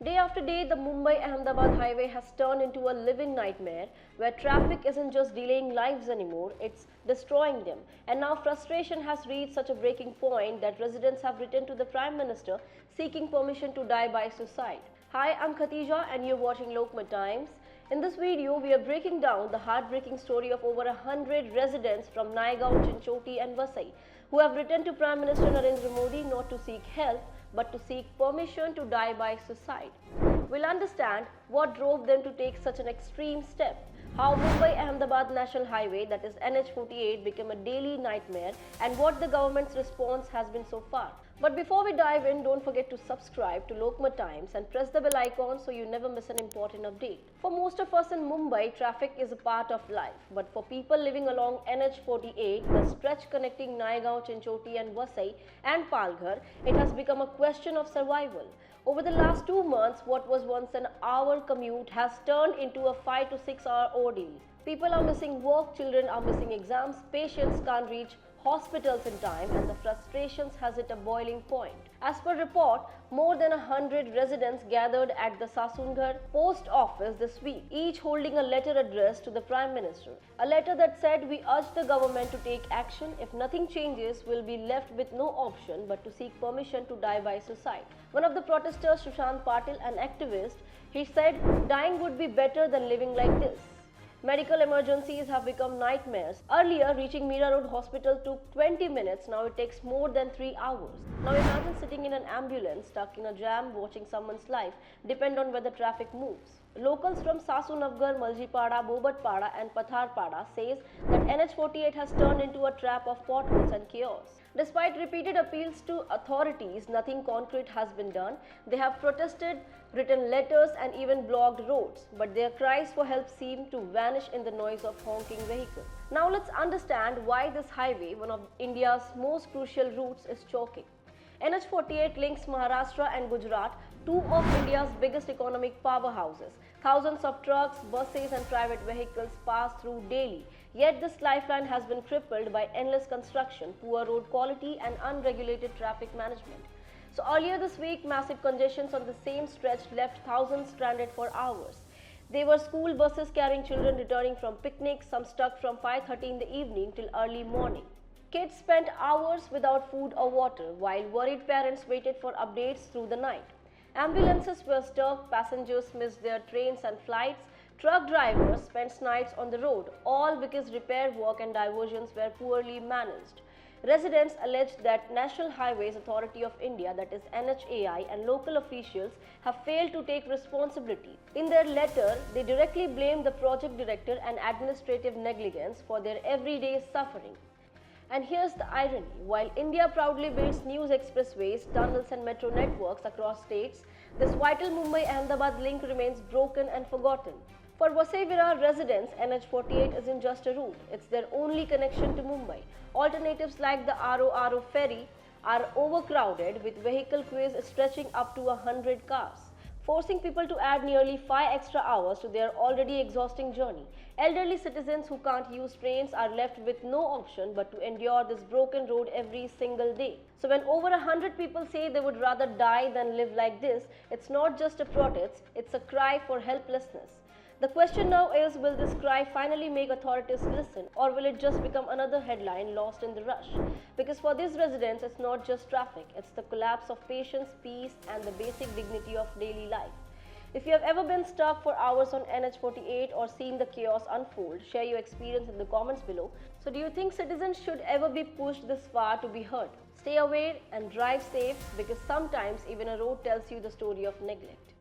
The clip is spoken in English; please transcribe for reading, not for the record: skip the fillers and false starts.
Day after day, the Mumbai-Ahmedabad highway has turned into a living nightmare where traffic isn't just delaying lives anymore, it's destroying them. And now frustration has reached such a breaking point that residents have written to the Prime Minister seeking permission to die by suicide. Hi, I'm Khatija and you're watching Lokmat Times. In this video, we are breaking down the heartbreaking story of over 100 residents from Naigaon, Chinchoti and Vasai who have written to Prime Minister Narendra Modi not to seek help but to seek permission to die by suicide. We'll understand what drove them to take such an extreme step, how Mumbai-Ahmedabad National Highway, that is NH48, became a daily nightmare, and what the government's response has been so far. But before we dive in, don't forget to subscribe to Lokmat Times and press the bell icon so you never miss an important update. For most of us in Mumbai, traffic is a part of life. But for people living along NH48, the stretch connecting Naigaon, Chinchoti and Vasai and Palghar, it has become a question of survival. Over the last 2 months, what was once an hour commute has turned into a 5 to 6 hour ordeal. People are missing work, children are missing exams, patients can't reach hospitals in time, and the frustrations has hit a boiling point. As per report, more than 100 residents gathered at the Sasunghar post office this week, each holding a letter addressed to the Prime Minister. A letter that said, "We urge the government to take action. If nothing changes, we'll be left with no option but to seek permission to die by suicide." One of the protesters, Sushant Patil, an activist, he said, "Dying would be better than living like this." Medical emergencies have become nightmares. Earlier, reaching Mira Road Hospital took 20 minutes, now it takes more than 3 hours. Now imagine sitting in an ambulance, stuck in a jam, watching someone's life depend on whether traffic moves. Locals from Sasunavgar, Maljipada, Bobatpada and Patharpada says that NH48 has turned into a trap of potholes and chaos. Despite repeated appeals to authorities, nothing concrete has been done. They have protested, written letters and even blocked roads, but their cries for help seem to vanish in the noise of honking vehicles. Now let's understand why this highway, one of India's most crucial routes, is choking. NH48 links Maharashtra and Gujarat, two of India's biggest economic powerhouses. Thousands of trucks, buses and private vehicles pass through daily. Yet this lifeline has been crippled by endless construction, poor road quality and unregulated traffic management. So earlier this week, massive congestions on the same stretch left thousands stranded for hours. They were school buses carrying children returning from picnics, some stuck from 5:30 in the evening till early morning. Kids spent hours without food or water, while worried parents waited for updates through the night. Ambulances were stuck, passengers missed their trains and flights, truck drivers spent nights on the road, all because repair work and diversions were poorly managed. Residents alleged that National Highways Authority of India, that is NHAI, and local officials have failed to take responsibility. In their letter, they directly blamed the project director and administrative negligence for their everyday suffering. And here's the irony. While India proudly builds new expressways, tunnels and metro networks across states, this vital Mumbai-Ahmedabad link remains broken and forgotten. For Vasai residents, NH48 isn't just a route, it's their only connection to Mumbai. Alternatives like the RO ferry are overcrowded, with vehicle queues stretching up to 100 cars, forcing people to add nearly 5 extra hours to their already exhausting journey. Elderly citizens who can't use trains are left with no option but to endure this broken road every single day. So when over 100 people say they would rather die than live like this, it's not just a protest, it's a cry for helplessness. The question now is, will this cry finally make authorities listen, or will it just become another headline lost in the rush? Because for these residents, it's not just traffic, it's the collapse of patience, peace and the basic dignity of daily life. If you have ever been stuck for hours on NH48 or seen the chaos unfold, share your experience in the comments below. So do you think citizens should ever be pushed this far to be heard? Stay aware and drive safe, because sometimes even a road tells you the story of neglect.